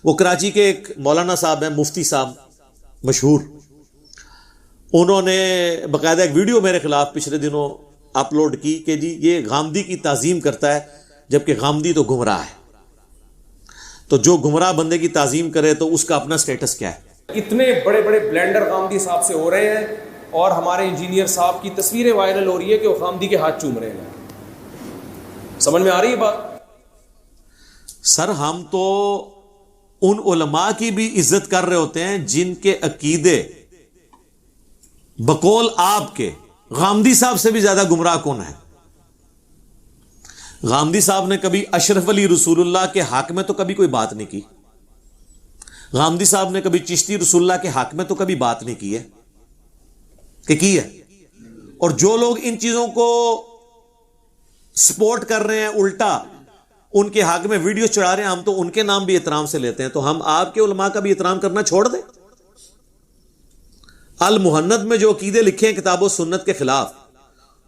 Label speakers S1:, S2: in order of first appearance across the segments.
S1: وہ کراچی کے ایک مولانا صاحب ہیں، مفتی صاحب مشہور، انہوں نے باقاعدہ ایک ویڈیو میرے خلاف پچھلے دنوں اپلوڈ کی کہ جی یہ غامدی کی تعظیم کرتا ہے، جبکہ غامدی تو گمراہ ہے، تو جو گمراہ بندے کی تعظیم کرے تو اس کا اپنا سٹیٹس کیا ہے؟
S2: اتنے بڑے بڑے بلینڈر غامدی صاحب سے ہو رہے ہیں اور ہمارے انجینئر صاحب کی تصویریں وائرل ہو رہی ہے کہ وہ غامدی کے ہاتھ چوم رہے ہیں. سمجھ میں آ رہی ہے بات؟
S1: سر ہم تو ان علماء کی بھی عزت کر رہے ہوتے ہیں جن کے عقیدے بقول آپ کے غامدی صاحب سے بھی زیادہ گمراہ کون ہے؟ غامدی صاحب نے کبھی اشرف علی رسول اللہ کے حق میں تو کبھی کوئی بات نہیں کی. غامدی صاحب نے کبھی چشتی رسول اللہ کے حق میں تو کبھی بات نہیں کی ہے کہ کی ہے. اور جو لوگ ان چیزوں کو سپورٹ کر رہے ہیں، الٹا ان کے حق میں ویڈیو چڑھا رہے ہیں، ہم تو ان کے نام بھی احترام سے لیتے ہیں. تو ہم آپ کے علماء کا بھی احترام کرنا چھوڑ دیں؟ المہند میں جو عقیدے لکھے ہیں کتاب و سنت کے خلاف،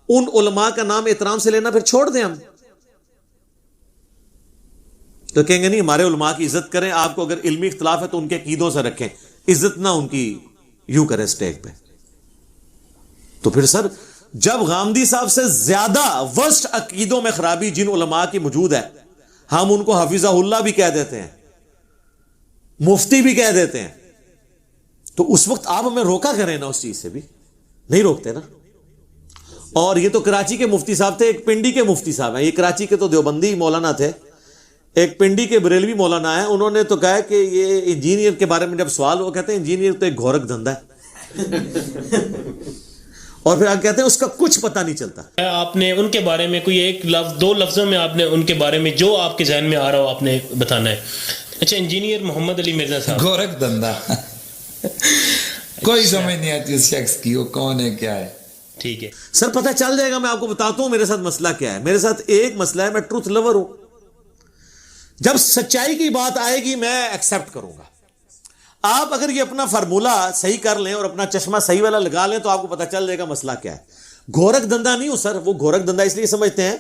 S1: ان علماء کا نام احترام سے لینا پھر چھوڑ دیں ہم؟ تو کہیں گے نہیں ہمارے علماء کی عزت کریں، آپ کو اگر علمی اختلاف ہے تو ان کے عقیدوں سے رکھیں، عزت نہ ان کی یوں کریں اسٹیج پہ. تو پھر سر جب غامدی صاحب سے زیادہ ورسٹ عقیدوں میں خرابی جن علماء کی موجود ہے، ہم ان کو حفظہ اللہ بھی کہہ دیتے ہیں، مفتی بھی کہہ دیتے ہیں، تو اس وقت آپ ہمیں روکا کریں نا، اس چیز سے بھی نہیں روکتے نا. اور یہ تو کراچی کے مفتی صاحب تھے، ایک پنڈی کے مفتی صاحب ہیں، یہ کراچی کے تو دیوبندی مولانا تھے، ایک پنڈی کے بریلوی مولانا ہے. انہوں نے تو کہا کہ یہ انجینئر کے بارے میں جب سوال ہو، کہتے ہیں انجینئر تو ایک گھورک دھندا ہے اور پھر آپ کہتے ہیں اس کا کچھ پتہ نہیں چلتا.
S3: آپ نے ان کے بارے میں کوئی ایک لفظ، دو لفظوں میں آپ نے ان کے بارے میں جو آپ کے ذہن میں آ رہا ہو آپ نے بتانا ہے. اچھا، انجینئر محمد علی مرزا صاحب.
S4: گورکھ دھندا کوئی سمجھ نہیں آتی اس شخص کی، وہ کون ہے کیا ہے.
S3: ٹھیک ہے
S1: سر، پتہ چل جائے گا. میں آپ کو بتاتا ہوں میرے ساتھ مسئلہ کیا ہے. میرے ساتھ ایک مسئلہ ہے، میں ٹروتھ لور ہوں. جب سچائی کی بات آئے گی میں ایکسپٹ کروں گا. آپ اگر یہ اپنا فارمولہ صحیح کر لیں اور اپنا چشمہ صحیح والا لگا لیں تو آپ کو پتہ چل جائے گا مسئلہ کیا ہے. گھورک دھندا نہیں ہوں سر. وہ گھورک دھندا اس لیے سمجھتے ہیں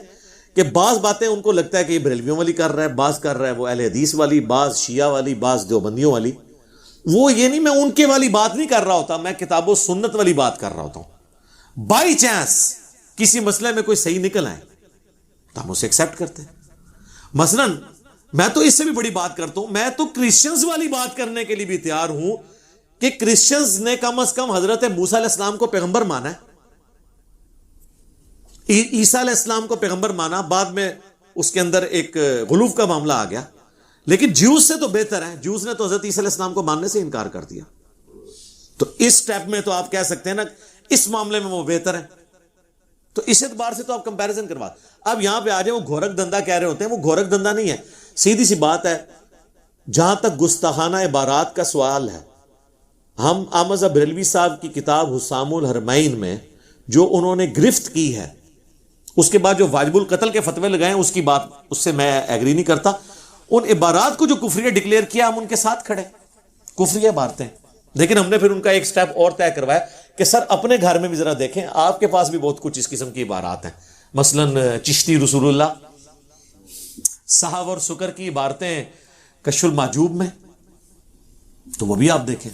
S1: کہ بعض باتیں ان کو لگتا ہے کہ یہ بریلویوں والی کر رہا ہے، بعض کر رہا ہے وہ اہل حدیث والی، بعض شیعہ والی، بعض دیوبندیوں والی. وہ یہ نہیں، میں ان کے والی بات نہیں کر رہا ہوتا، میں کتاب و سنت والی بات کر رہا ہوتا ہوں. بائی چانس کسی مسئلے میں کوئی صحیح نکل آئے تو ہم اسے ایکسپٹ کرتے ہیں. مثلاً میں تو اس سے بھی بڑی بات کرتا ہوں، میں تو کرسچنز والی بات کرنے کے لیے بھی تیار ہوں کہ کرسچنز نے کم از کم حضرت موسیٰ علیہ السلام کو پیغمبر مانا ہے، عیسیٰ علیہ السلام کو پیغمبر مانا، بعد میں اس کے اندر ایک غلوف کا معاملہ آ گیا، لیکن جیوز سے تو بہتر ہے. جیوز نے تو حضرت عیسیٰ علیہ السلام کو ماننے سے انکار کر دیا. تو اس سٹیپ میں تو آپ کہہ سکتے ہیں نا اس معاملے میں وہ بہتر ہے. تو اس اعتبار سے تو آپ کمپیریزن کروا. اب یہاں پہ آ جائیں، وہ گھورک دھندا کہہ رہے ہوتے ہیں، وہ گھورک دھندا نہیں ہے. سیدھی سی بات ہے، جہاں تک گستاخانہ عبارات کا سوال ہے، ہم احمد بریلوی صاحب کی کتاب حسام الحرمین میں جو انہوں نے گرفت کی ہے، اس کے بعد جو واجب القتل کے فتوے لگائے ہیں، اس کی بات اس سے میں ایگری نہیں کرتا. ان عبارات کو جو کفریہ ڈکلیئر کیا ہم ان کے ساتھ کھڑے، کفریہ باتیں. لیکن ہم نے پھر ان کا ایک سٹیپ اور طے کروایا کہ سر اپنے گھر میں بھی ذرا دیکھیں، آپ کے پاس بھی بہت کچھ اس قسم کی عبارات ہیں. مثلاً چشتی رسول اللہ، صحاب اور سکر کی عبارتیں کشف المحجوب میں، تو وہ بھی آپ دیکھیں.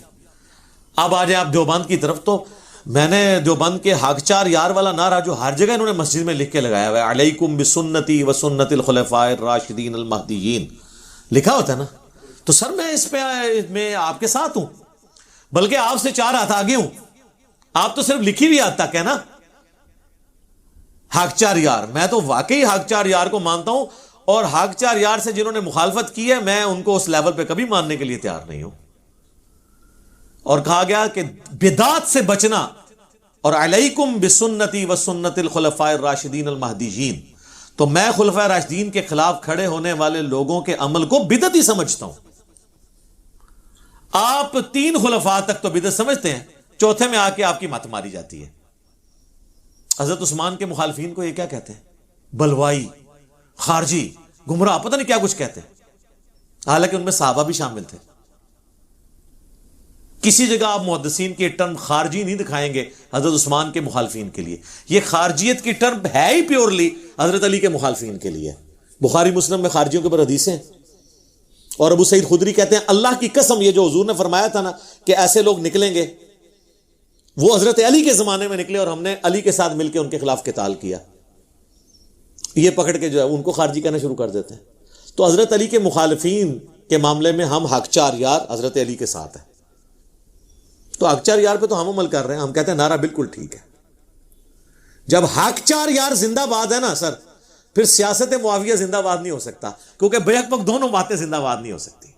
S1: اب آ جائیں آپ دیوبند کی طرف، تو میں نے دیوبند کے حاکچار یار والا نعرہ جو ہر جگہ انہوں نے مسجد میں لکھ کے لگایا ہوا ہے، علیکم بسنتی و سنت الخلفاء الراشدین المہدیین، لکھا ہوتا ہے نا. تو سر میں اس پہ میں آپ کے ساتھ ہوں، بلکہ آپ سے 4 ہاتھ آگے ہوں. آپ تو صرف لکھی ہوئی یاد تک ہے نا. حاکچار یار، میں تو واقعی حاکچار یار کو مانتا ہوں، اور حاکچار یار سے جنہوں نے مخالفت کی ہے میں ان کو اس لیول پہ کبھی ماننے کے لیے تیار نہیں ہوں. اور کہا گیا کہ بدعت سے بچنا، اور علیکم بسنتی و سنت الخلفاء الراشدین المہدیین، تو میں خلفاء راشدین کے خلاف کھڑے ہونے والے لوگوں کے عمل کو بدعت ہی سمجھتا ہوں. آپ 3 خلفاء تک تو بدعت سمجھتے ہیں، چوتھے میں آ کے آپ کی مت ماری جاتی ہے. حضرت عثمان کے مخالفین کو یہ کیا کہتے ہیں؟ بلوائی، خارجی، گمراہ، پتہ نہیں کیا کچھ کہتے ہیں، حالانکہ ان میں صحابہ بھی شامل تھے. کسی جگہ آپ محدثین کی ٹرم خارجی نہیں دکھائیں گے حضرت عثمان کے مخالفین کے لیے. یہ خارجیت کی ٹرم ہے ہی پیورلی حضرت علی کے مخالفین کے لیے. بخاری مسلم میں خارجیوں کے اوپر حدیثیں، اور ابو سعید خدری کہتے ہیں اللہ کی قسم یہ جو حضور نے فرمایا تھا نا کہ ایسے لوگ نکلیں گے، وہ حضرت علی کے زمانے میں نکلے اور ہم نے علی کے ساتھ مل کے ان کے خلاف قتال کیا. یہ پکڑ کے جو ہے ان کو خارجی کہنا شروع کر دیتے ہیں. تو حضرت علی کے مخالفین کے معاملے میں ہم حق چار یار حضرت علی کے ساتھ ہیں. تو حق چار یار پہ تو ہم عمل کر رہے ہیں. ہم کہتے ہیں نعرہ بالکل ٹھیک ہے. جب حق چار یار زندہ باد ہے نا سر، پھر سیاست معاویہ زندہ باد نہیں ہو سکتا، کیونکہ بیک وقت دونوں باتیں زندہ باد نہیں ہو سکتی.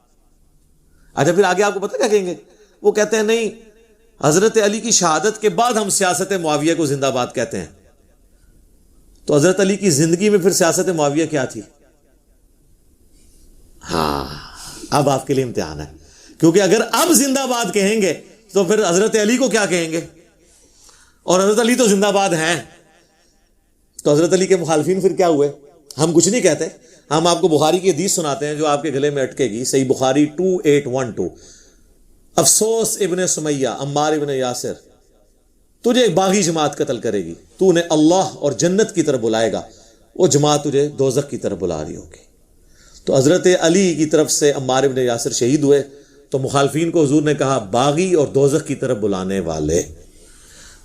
S1: اچھا پھر آگے آپ کو پتہ کیا کہیں گے؟ وہ کہتے ہیں نہیں، حضرت علی کی شہادت کے بعد ہم سیاست معاویہ کو زندہ باد کہتے ہیں. تو حضرت علی کی زندگی میں پھر سیاست معاویہ کیا تھی؟ ہاں اب آپ کے لیے امتحان ہے، کیونکہ اگر اب زندہ باد کہیں گے تو پھر حضرت علی کو کیا کہیں گے؟ اور حضرت علی تو زندہ باد ہیں. تو حضرت علی کے مخالفین پھر کیا ہوئے؟ ہم کچھ نہیں کہتے، ہم آپ کو بخاری کی حدیث سناتے ہیں جو آپ کے گلے میں اٹکے گی. صحیح بخاری 2812، افسوس ابن سمیہ عمار ابن یاسر، تجھے ایک باغی جماعت قتل کرے گی، تو انہیں اللہ اور جنت کی طرف بلائے گا، وہ جماعت تجھے دوزخ کی طرف بلا رہی ہوگی. تو حضرت علی کی طرف سے عمار ابن یاسر شہید ہوئے. تو مخالفین کو حضور نے کہا باغی اور دوزخ کی طرف بلانے والے.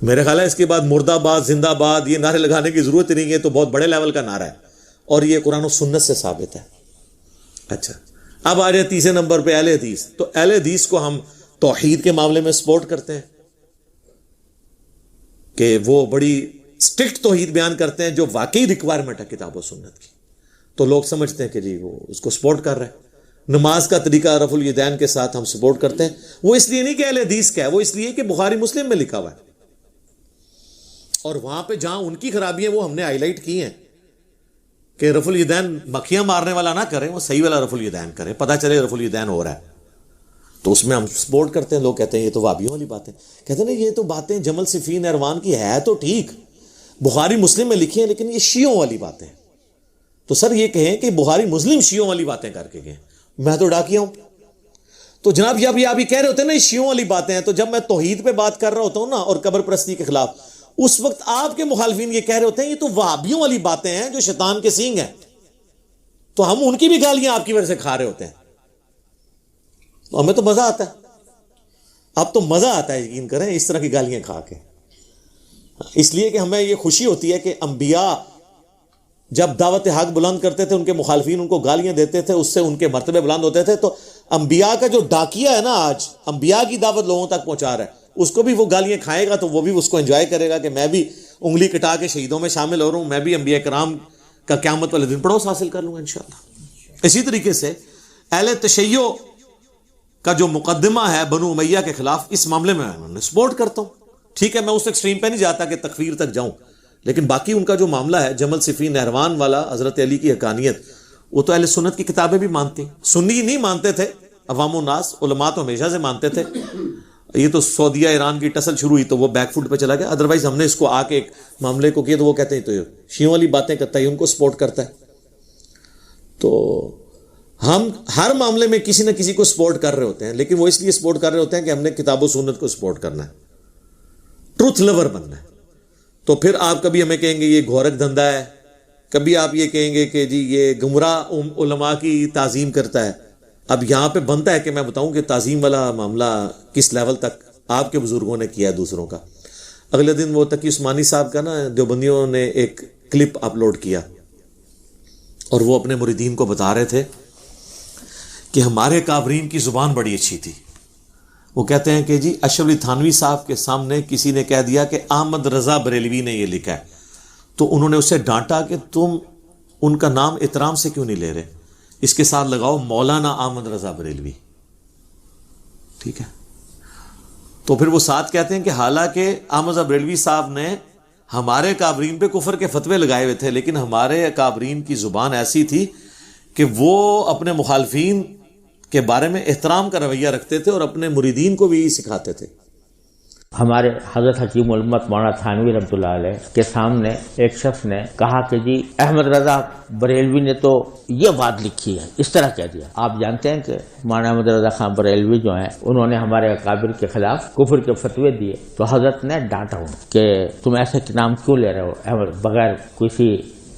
S1: میرے خیال ہے اس کے بعد مردہ باد زندہ باد یہ نعرے لگانے کی ضرورت نہیں ہے، تو بہت بڑے لیول کا نعرہ ہے اور یہ قرآن و سنت سے ثابت ہے. اچھا اب آ رہے تیسرے نمبر پہ اہل حدیث. تو اہل حدیث کو ہم توحید کے معاملے میں سپورٹ کرتے ہیں کہ وہ بڑی اسٹرکٹ توحید بیان کرتے ہیں جو واقعی ریکوائرمنٹ ہے کتاب و سنت کی. تو لوگ سمجھتے ہیں کہ جی وہ اس کو سپورٹ کر رہے ہیں. نماز کا طریقہ رفع الیدین کے ساتھ ہم سپورٹ کرتے ہیں. وہ اس لیے نہیں کہ اہل حدیث کا ہے، وہ اس لیے کہ بخاری مسلم میں لکھا ہوا ہے، اور وہاں پہ جہاں ان کی خرابیاں وہ ہم نے ہائی لائٹ کی ہیں کہ رفع الیدین مکھیاں مارنے والا نہ کریں، وہ صحیح والا رفع الیدین کریں، پتہ چلے رفع الیدین ہو رہا ہے. تو اس میں ہم سپورٹ کرتے ہیں. لوگ کہتے ہیں یہ تو وہابیوں والی باتیں، کہتے ہیں یہ تو باتیں جمل صفین اروان کی ہے تو ٹھیک، بخاری مسلم میں لکھی ہیں، لیکن یہ شیعوں والی باتیں. تو سر یہ کہیں کہ بخاری مسلم شیعوں والی باتیں کر کے گئے، میں تو ڈاکیا ہوں. تو جناب یہ ابھی آپ یہ کہہ رہے ہوتے ہیں نا یہ شیعوں والی باتیں ہیں، تو جب میں توحید پہ بات کر رہا ہوتا ہوں نا اور قبر پرستی کے خلاف، اس وقت آپ کے مخالفین یہ کہہ رہے ہوتے ہیں یہ تو وہابیوں والی باتیں ہیں جو شیطان کے سینگ ہیں. تو ہم ان کی بھی گالیاں آپ کی وجہ سے کھا رہے ہوتے ہیں. تو ہمیں تو مزہ آتا ہے، اب تو مزہ آتا ہے یقین کریں اس طرح کی گالیاں کھا کے. اس لیے کہ ہمیں یہ خوشی ہوتی ہے کہ انبیاء جب دعوت حق بلند کرتے تھے ان کے مخالفین ان کو گالیاں دیتے تھے، اس سے ان کے مرتبے بلند ہوتے تھے. تو انبیاء کا جو ڈاکیا ہے نا آج انبیاء کی دعوت لوگوں تک پہنچا رہا ہے، اس کو بھی وہ گالیاں کھائے گا تو وہ بھی اس کو انجوائے کرے گا کہ میں بھی انگلی کٹا کے شہیدوں میں شامل ہو رہا ہوں، میں بھی انبیاء کرام کا قیامت والے دن پڑوس حاصل کر لوں گا انشاءاللہ. اسی طریقے سے اہل تشیع کا جو مقدمہ ہے بنو امیہ کے خلاف، اس معاملے میں سپورٹ کرتا ہوں. ٹھیک ہے میں اس ایکسٹریم پہ نہیں جاتا کہ تکفیر تک جاؤں، لیکن باقی ان کا جو معاملہ ہے جمل صفین نہروان والا، حضرت علی کی حقانیت، وہ تو اہل سنت کی کتابیں بھی مانتی. سنی نہیں مانتے تھے عوام الناس، علماء تو ہمیشہ سے مانتے تھے. یہ تو سعودیہ ایران کی ٹسل شروع ہوئی تو وہ بیک فوٹ پہ چلا گیا. ادروائز ہم نے اس کو آ کے ایک معاملے کو کیا تو وہ کہتے ہیں تو شیعوں والی باتیں کرتا ہے، ان کو سپورٹ کرتا ہے. تو ہم ہر معاملے میں کسی نہ کسی کو سپورٹ کر رہے ہوتے ہیں، لیکن وہ اس لیے سپورٹ کر رہے ہوتے ہیں کہ ہم نے کتاب و سنت کو سپورٹ کرنا ہے، ٹروتھ لور بننا ہے. تو پھر آپ کبھی ہمیں کہیں گے یہ گھورک دھندا ہے، کبھی آپ یہ کہیں گے کہ جی یہ گمراہ علماء کی تعظیم کرتا ہے. اب یہاں پہ بنتا ہے کہ میں بتاؤں کہ تعظیم والا معاملہ کس لیول تک آپ کے بزرگوں نے کیا ہے دوسروں کا. اگلے دن وہ تقی عثمانی صاحب کا نا دیوبندیوں نے ایک کلپ اپلوڈ کیا اور وہ اپنے مریدین کو بتا رہے تھے کہ ہمارے کابرین کی زبان بڑی اچھی تھی. وہ کہتے ہیں کہ جی اشرف علی تھانوی صاحب کے سامنے کسی نے کہہ دیا کہ احمد رضا بریلوی نے یہ لکھا ہے، تو انہوں نے اسے ڈانٹا کہ تم ان کا نام احترام سے کیوں نہیں لے رہے، اس کے ساتھ لگاؤ مولانا احمد رضا بریلوی. ٹھیک ہے، تو پھر وہ ساتھ کہتے ہیں کہ حالانکہ احمد رضا بریلوی صاحب نے ہمارے کابرین پہ کفر کے فتوے لگائے ہوئے تھے، لیکن ہمارے کابرین کی زبان ایسی تھی کہ وہ اپنے مخالفین کے بارے میں احترام کا رویہ رکھتے تھے اور اپنے مریدین کو بھی یہی سکھاتے تھے.
S5: ہمارے حضرت حکیم الامت مولانا تھانوی رحمۃ اللہ علیہ کے سامنے ایک شخص نے کہا کہ جی احمد رضا بریلوی نے تو یہ بات لکھی ہے، اس طرح کہہ دیا. آپ جانتے ہیں کہ مولانا احمد رضا خان بریلوی جو ہیں انہوں نے ہمارے اکابر کے خلاف کفر کے فتوے دیے، تو حضرت نے ڈانٹا ہوں کہ تم ایسے نام کیوں لے رہے ہو بغیر کسی